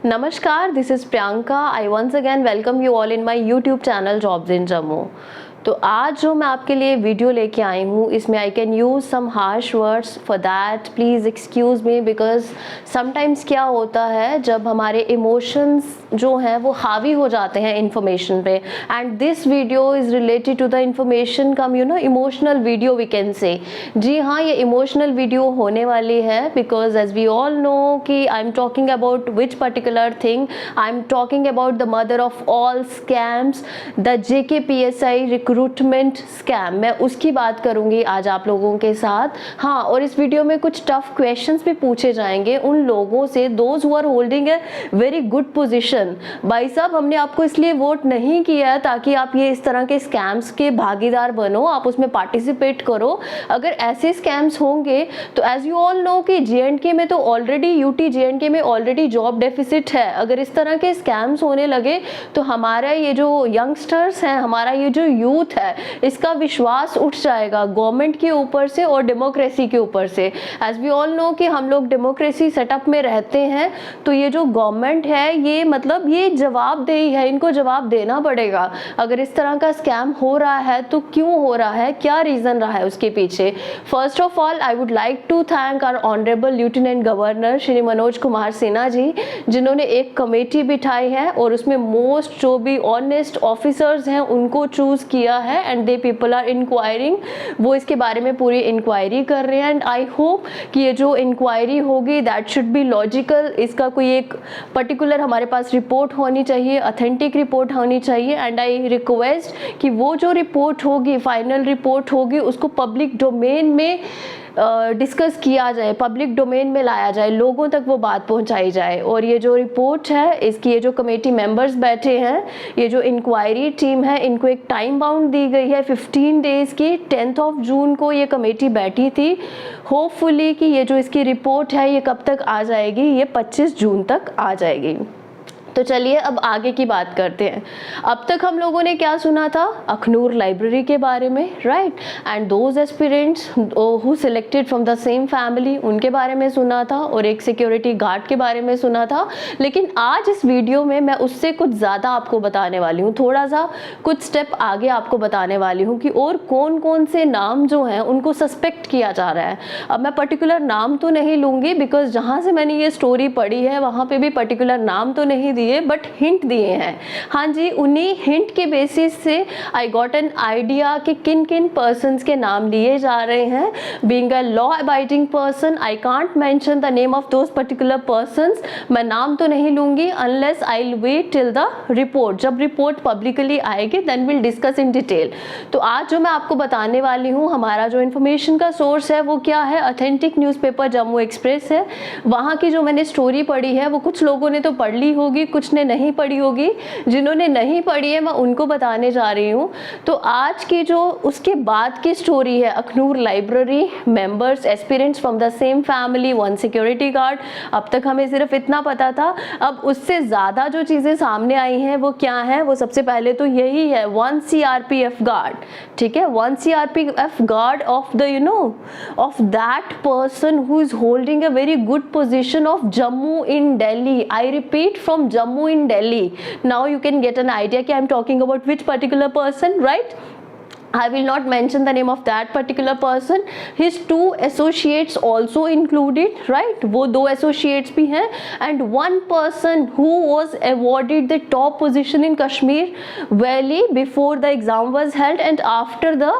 Namaskar, this is Priyanka. I once again welcome you all in my YouTube channel Jobs in Jammu. तो आज जो मैं आपके लिए वीडियो लेके आई हूँ इसमें I can use some harsh words for that, please excuse me, because sometimes क्या होता है जब हमारे इमोशंस जो हैं वो हावी हो जाते हैं इन्फॉर्मेशन पे, and this video is related to the information cum emotional video we can say. जी हाँ, ये इमोशनल वीडियो होने वाली है because as we all know कि I am talking about which particular thing, I am talking about the mother of all scams, the JKPSI recruitment scam. मैं उसकी बात करूंगी आज आप लोगों के साथ। हाँ, और इस वीडियो में कुछ टफ क्वेश्चंस भी पूछे जाएंगे उन लोगों से, those who are holding a very good position. भाई साहब, हमने आपको इसलिए वोट नहीं किया है ताकि आप ये इस तरह के स्कैम्स के भागीदार बनो, आप उसमें पार्टिसिपेट करो। अगर ऐसे स्कैम्स होंगे तो एज यू ऑल नो कि JNK में तो ऑलरेडी UT JNK में ऑलरेडी जॉब डेफिसिट है। अगर इस तरह के स्कैम्स होने लगे तो हमारा ये जो यंगस्टर्स हैं, हमारा ये जो यूथ है, इसका विश्वास उठ जाएगा गवर्नमेंट के ऊपर से और डेमोक्रेसी के ऊपर से। एज वी ऑल नो कि हम लोग डेमोक्रेसी सेटअप में रहते हैं, तो ये जो गवर्नमेंट है ये मतलब ये जवाबदेही है, इनको जवाब देना पड़ेगा। अगर इस तरह का स्कैम हो रहा है तो क्यों हो रहा है, क्या रीज़न रहा है उसके पीछे। First of all I would like to thank our honourable lieutenant governor Shri Manoj Kumar Sinha ji, जिन्होंने एक कमेटी बिठाई है और उसमें मोस्ट जो भी ऑनेस्ट ऑफिसर्स हैं उनको चूज़ किया है, and they people are inquiring, वो इसके बारे में पूरी इंक्वायरी कर रहे हैं। एंड आई होप कि ये जो इंक्वायरी होगी दैट शुड बी लॉजिकल, इसका कोई एक पर्टिकुलर हमारे पास रिपोर्ट होनी चाहिए, ऑथेंटिक रिपोर्ट होनी चाहिए। एंड आई रिक्वेस्ट कि वो जो रिपोर्ट होगी, फाइनल रिपोर्ट होगी, उसको पब्लिक डोमेन में डिस्कस किया जाए, पब्लिक डोमेन में लाया जाए, लोगों तक वो बात पहुंचाई जाए। और ये जो रिपोर्ट है, इसकी ये जो कमेटी मेंबर्स बैठे हैं, ये जो इंक्वायरी टीम है, इनको एक टाइम बाउंड दी गई है 15 डेज़ की। 10 जून को ये कमेटी बैठी थी। होपफुली कि ये जो इसकी रिपोर्ट है ये कब तक आ जाएगी, ये 25 जून तक आ जाएगी। तो चलिए अब आगे की बात करते हैं। अब तक हम लोगों ने क्या सुना था, अखनूर लाइब्रेरी के बारे में, right, and those aspirants who selected from the same family, उनके बारे में सुना था, और एक सिक्योरिटी गार्ड के बारे में सुना था। लेकिन आज इस वीडियो में मैं उससे कुछ ज़्यादा आपको बताने वाली हूँ, थोड़ा सा कुछ स्टेप आगे आपको बताने वाली हूँ कि और कौन कौन से नाम जो हैं उनको सस्पेक्ट किया जा रहा है। अब मैं पर्टिकुलर नाम तो नहीं लूँगी बिकॉज जहाँ से मैंने ये स्टोरी पढ़ी है वहाँ पर भी पर्टिकुलर नाम तो नहीं दिए, बट हिंट दिए हैं। हाँ जी, उन्हीं हिंट के बेसिस से आई गॉट एन आइडिया कि किन किन पर्सन्स के नाम लिए जा रहे हैं। Being a law abiding person, I can't mention the name of those particular persons. मैं नाम तो नहीं लूंगी unless I will wait till the report. जब रिपोर्ट पब्लिकली आएगी then will discuss in detail. तो आज जो मैं आपको बताने वाली हूँ, हमारा जो इन्फॉर्मेशन का सोर्स है वो क्या है, ऑथेंटिक न्यूज़पेपर जम्मू एक्सप्रेस है। वहाँ की जो मैंने स्टोरी पढ़ी है वो कुछ लोगों ने तो पढ़ ली होगी, कुछ ने नहीं पढ़ी होगी। जिन्होंने नहीं पढ़ी है मैं उनको बताने जा रही हूँ। तो आज की जो उसके बाद की स्टोरी है, Akhnoor library members aspirants from the same family, 1 security guard. अब तक हमें सिर्फ इतना पता था, अब उससे ज़्यादा जो चीज़ें सामने आई हैं वो क्या है, वो सबसे पहले तो यही है 1 CRPF गार्ड, ठीक है, 1 CRPF guard of the of that person who is holding a very good position of Jammu in Delhi. I repeat, from Jammu in Delhi. Now you can get an idea कि I am talking about which particular person, right? I will not mention the name of that particular person. His 2 associates also included, right? वो 2 associates भी हैं, and 1 person who was awarded the top position in Kashmir Valley before the exam was held and after the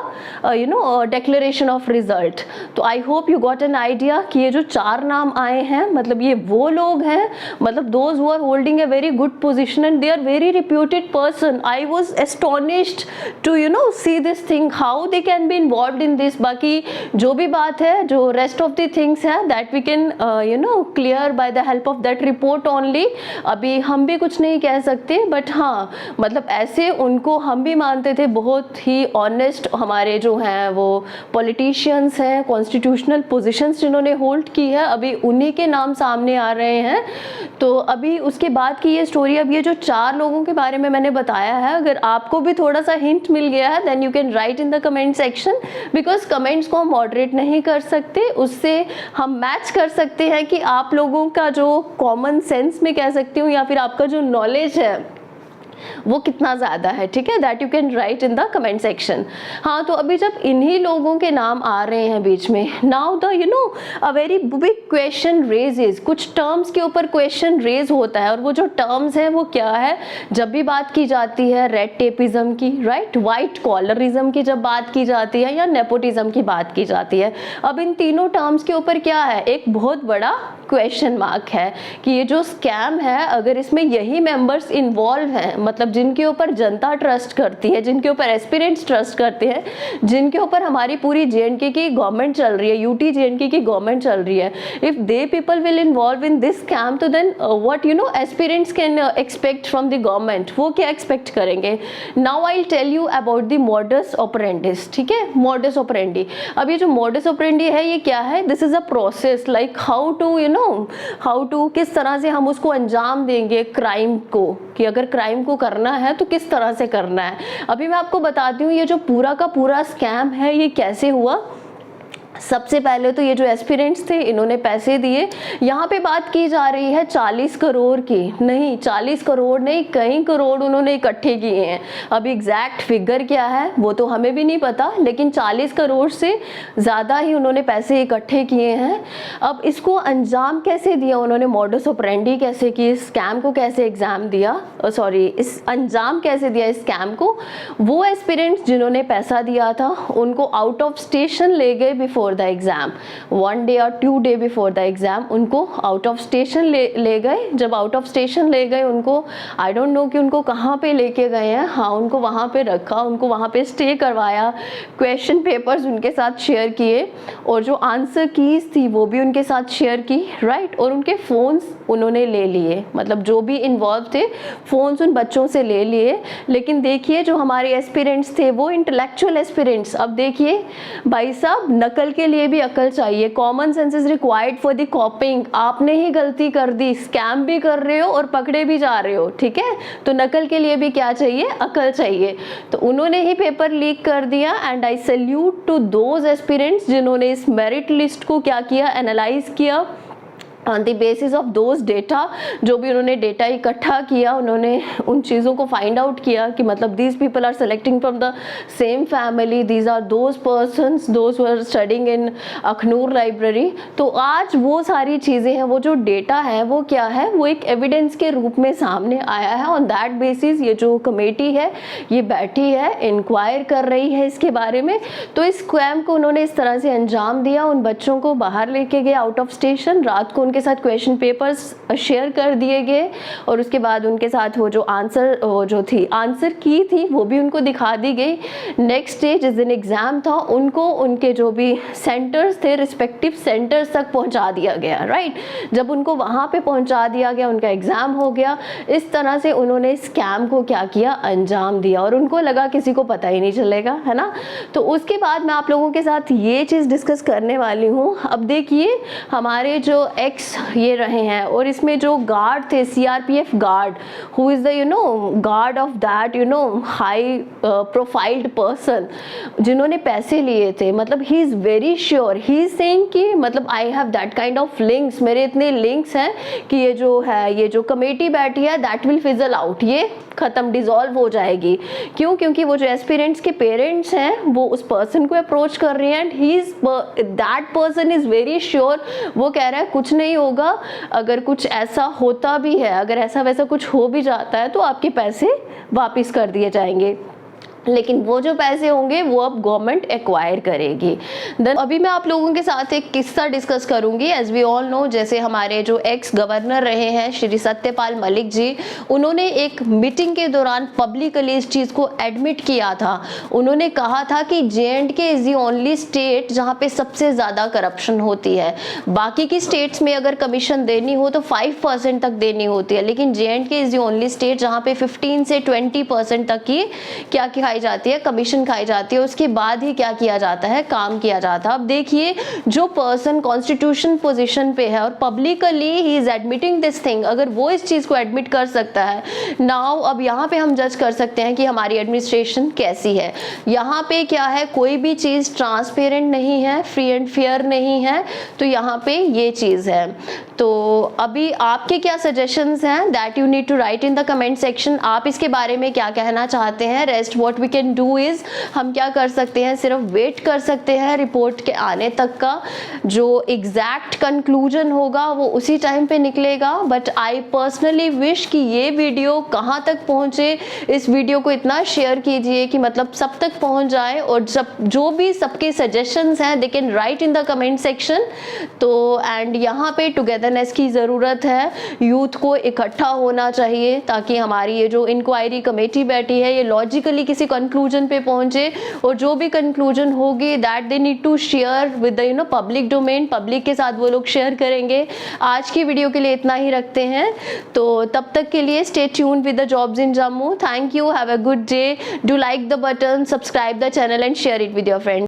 declaration of result. तो I hope you got an idea कि ये जो 4 नाम आए हैं, मतलब ये वो लोग हैं, मतलब those who are holding a very good position and they are very reputed person. I was astonished to see this thing, how they can be involve in this. बाकी जो भी बात है, जो रेस्ट ऑफ द थिंग्स है, that we can clear by the help of that report only. अभी हम भी कुछ नहीं कह सकते, बट हाँ मतलब ऐसे उनको हम भी मानते थे बहुत ही ऑनेस्ट, हमारे जो हैं वो पॉलिटिशियंस हैं, कॉन्स्टिट्यूशनल पोजिशंस जिन्होंने होल्ड की है, अभी उन्हीं के नाम सामने आ रहे हैं। तो अभी उसके बाद की ये स्टोरी, अब ये जो 4 लोगों के बारे में मैंने बताया है, अगर आपको भी थोड़ा सा हिंट मिल गया है then you can write in the comment section, because comments को हम मॉडरेट नहीं कर सकते, उससे हम मैच कर सकते हैं कि आप लोगों का जो कॉमन सेंस में कह सकती हूँ या फिर आपका जो नॉलेज है वो कितना ज़्यादा है, ठीक है, that you can write in the comment section. हाँ, तो अभी जब इन्हीं लोगों के नाम आ रहे हैं बीच में, now the you know a very big question raises, कुछ टर्म्स के ऊपर क्वेश्चन रेज होता है, और वो जो टर्म्स हैं वो क्या है, जब भी बात की जाती है रेड टेपिज्म की, राइट, वाइट कॉलरिज्म की जब बात की जाती है, या नेपोटिज्म की बात की जाती है, अब इन तीनों टर्म्स के ऊपर क्या है, एक बहुत बड़ा क्वेश्चन मार्क है कि ये जो स्कैम है, अगर इसमें यही मेंबर्स इन्वॉल्व हैं, मतलब जिनके ऊपर जनता ट्रस्ट करती है, जिनके ऊपर एस्पिरेंट्स ट्रस्ट करते हैं, जिनके ऊपर हमारी पूरी JNK की गवर्नमेंट चल रही है, UT JNK की गवर्नमेंट चल रही है, if they people will involve in this scam, तो then what you know aspirants can expect from the government, वो क्या एक्सपेक्ट करेंगे। Now I will tell you about the modus operandis, ठीक है, मॉडस ऑपरेंडी। अब ये जो मॉडस ऑपरेंडी है ये क्या है, this is a process like how to you know how to, किस तरह से हम उसको अंजाम देंगे क्राइम को, कि अगर क्राइम को करना है तो किस तरह से करना है। अभी मैं आपको बताती हूँ ये जो पूरा का पूरा स्कैम है ये कैसे हुआ। सबसे पहले तो ये जो एस्पिरेंट्स थे इन्होंने पैसे दिए, यहाँ पे बात की जा रही है 40 करोड़ की, नहीं 40 करोड़ नहीं, कई करोड़ उन्होंने इकट्ठे किए हैं। अब एग्जैक्ट फिगर क्या है वो तो हमें भी नहीं पता, लेकिन 40 करोड़ से ज़्यादा ही उन्होंने पैसे इकट्ठे किए हैं। अब इसको अंजाम कैसे दिया उन्होंने, मॉडस ऑपरेंडी कैसे की, स्कैम को कैसे एग्जाम दिया, सॉरी इस अंजाम कैसे दिया इस स्कैम को, वो एस्पिरेंट्स जिन्होंने पैसा दिया था उनको आउट ऑफ स्टेशन ले गए बिफोर द एग्जाम, 1 day और 2 day बिफोर द एग्जाम उनको आउट ऑफ स्टेशन ले गए। जब आउट ऑफ स्टेशन ले गए उनको, आई डोंट नो कि उनको कहाँ पे लेके गए हैं, हाँ उनको वहाँ पे रखा, उनको वहाँ पे स्टे करवाया, क्वेश्चन पेपर्स उनके साथ शेयर किए, और जो आंसर कीज थी वो भी उनके साथ शेयर की, राइट, और उनके फ़ोन्स उन्होंने ले लिए, मतलब जो भी इन्वॉल्व थे फ़ोन्स उन बच्चों से ले लिए। लेकिन देखिए जो हमारे एस्पिरेंट्स थे वो इंटेलेक्चुअल एस्पिरेंट्स, अब देखिए भाई साहब नकल के लिए भी अकल चाहिए, common sense is required for the कॉपिंग। आपने ही गलती कर दी, स्कैम भी कर रहे हो और पकड़े भी जा रहे हो, ठीक है, तो नकल के लिए भी क्या चाहिए, अकल चाहिए। तो उन्होंने ही पेपर लीक कर दिया, and I salute to those aspirants जिन्होंने इस मेरिट लिस्ट को क्या किया, एनालाइज किया on the basis of those data, जो भी उन्होंने डेटा इकट्ठा किया, उन्होंने उन चीज़ों को फाइंड आउट किया कि मतलब these people are selecting from the same family, these are those persons those who are studying in Akhnoor library. तो आज वो सारी चीज़ें हैं, वो जो डेटा है वो क्या है, वो एक एविडेंस के रूप में सामने आया है। ऑन दैट बेसिस ये जो कमेटी है ये बैठी है, इंक्वायर कर रही है इसके बारे में। तो इस स्कैम को उन्होंने इस तरह से अंजाम दिया, उन बच्चों को बाहर लेके गए आउट ऑफ स्टेशन, रात को के साथ क्वेश्चन पेपर्स शेयर कर दिए गए, और उसके बाद उनके साथ वो जो आंसर की थी वो भी उनको दिखा दी गई। नेक्स्ट डे जिस दिन एग्जाम था उनको उनके जो भी सेंटर्स थे, रिस्पेक्टिव सेंटर्स तक पहुंचा दिया गया, राइट। जब उनको वहां पे पहुंचा दिया गया उनका एग्जाम हो गया। इस तरह से उन्होंने स्कैम को क्या किया, अंजाम दिया, और उनको लगा किसी को पता ही नहीं चलेगा, है ना। तो उसके बाद मैं आप लोगों के साथ ये चीज़ डिस्कस करने वाली हूँ। अब देखिए हमारे जो एक्स ये रहे हैं, और इसमें जो गार्ड थे, CRPF guard, who is the you know guard of that you know high profiled person जिन्होंने पैसे लिए थे, मतलब he is very sure, he is saying कि मतलब I have that kind of links, मेरे इतने लिंक्स हैं कि ये जो है, ये जो कमेटी बैठी है दैट विल फिजल आउट, ये खत्म, डिसॉल्व हो जाएगी। क्यों? क्योंकि वो जो एस्पिरेंट्स के पेरेंट्स हैं वो उस पर्सन को अप्रोच कर रहे हैं, and he is that person is very sure, वो कह रहा है कुछ नहीं होगा, अगर कुछ ऐसा होता भी है, अगर ऐसा वैसा कुछ हो भी जाता है तो आपके पैसे वापस कर दिए जाएंगे, लेकिन वो जो पैसे होंगे वो अब गवर्नमेंट एक्वायर करेगी। देन अभी मैं आप लोगों के साथ एक किस्सा डिस्कस करूंगी। एज वी ऑल नो, जैसे हमारे जो एक्स गवर्नर रहे हैं श्री सत्यपाल मलिक जी, उन्होंने एक मीटिंग के दौरान पब्लिकली इस चीज़ को एडमिट किया था। उन्होंने कहा था कि JNK is the only state जहाँ पे सबसे ज़्यादा करप्शन होती है। बाकी की स्टेट्स में अगर कमीशन देनी हो तो 5% तक देनी होती है, लेकिन JNK is the only state जहाँ पे 15 से 20% तक की क्या खाई जाती है, कमीशन खाई जाती है, उसके बाद ही क्या किया जाता है, काम किया जाता है। अब देखिए, जो पर्सन कॉन्स्टिट्यूशन पोजीशन पे है और publicly he is admitting this thing, अगर वो इस चीज़ को एडमिट कर सकता है, नाउ अब यहाँ पे हम जज कर सकते हैं कि हमारी एडमिनिस्ट्रेशन कैसी है। यहाँ पे क्या है, कोई भी चीज़ ट्रांसपेरेंट नहीं है, फ्री एंड फेयर नहीं है, तो यहाँ पे ये चीज़ है। तो अभी आपके क्या सजेशंस हैं, that you need to write in the comment section. आप इसके बारे में क्या कहना चाहते हैं? Rest what we can do is, हम क्या कर सकते हैं, सिर्फ वेट कर सकते हैं रिपोर्ट के आने तक का। जो एग्जैक्ट कंक्लूजन होगा वो उसी टाइम पे निकलेगा। बट आई पर्सनली विश कि ये वीडियो कहाँ तक पहुँचे, इस वीडियो को इतना शेयर कीजिए कि मतलब सब तक पहुँच जाए, और जो भी सबके सजेशंस हैं they can write in the comment section. तो एंड यहाँ पे टुगेदरनेस की ज़रूरत है, यूथ को इकट्ठा होना चाहिए ताकि हमारी ये जो इंक्वायरी कमेटी बैठी है ये लॉजिकली किसी कंक्लूजन पे पहुंचे, और जो भी कंक्लूजन होगी that they need to share with the public domain, public के साथ वो लोग शेयर करेंगे। आज की वीडियो के लिए इतना ही रखते हैं, तो तब तक के लिए stay tuned with the jobs in Jammu. Thank you, have a good day, do like the button, subscribe the channel and share it with your friends.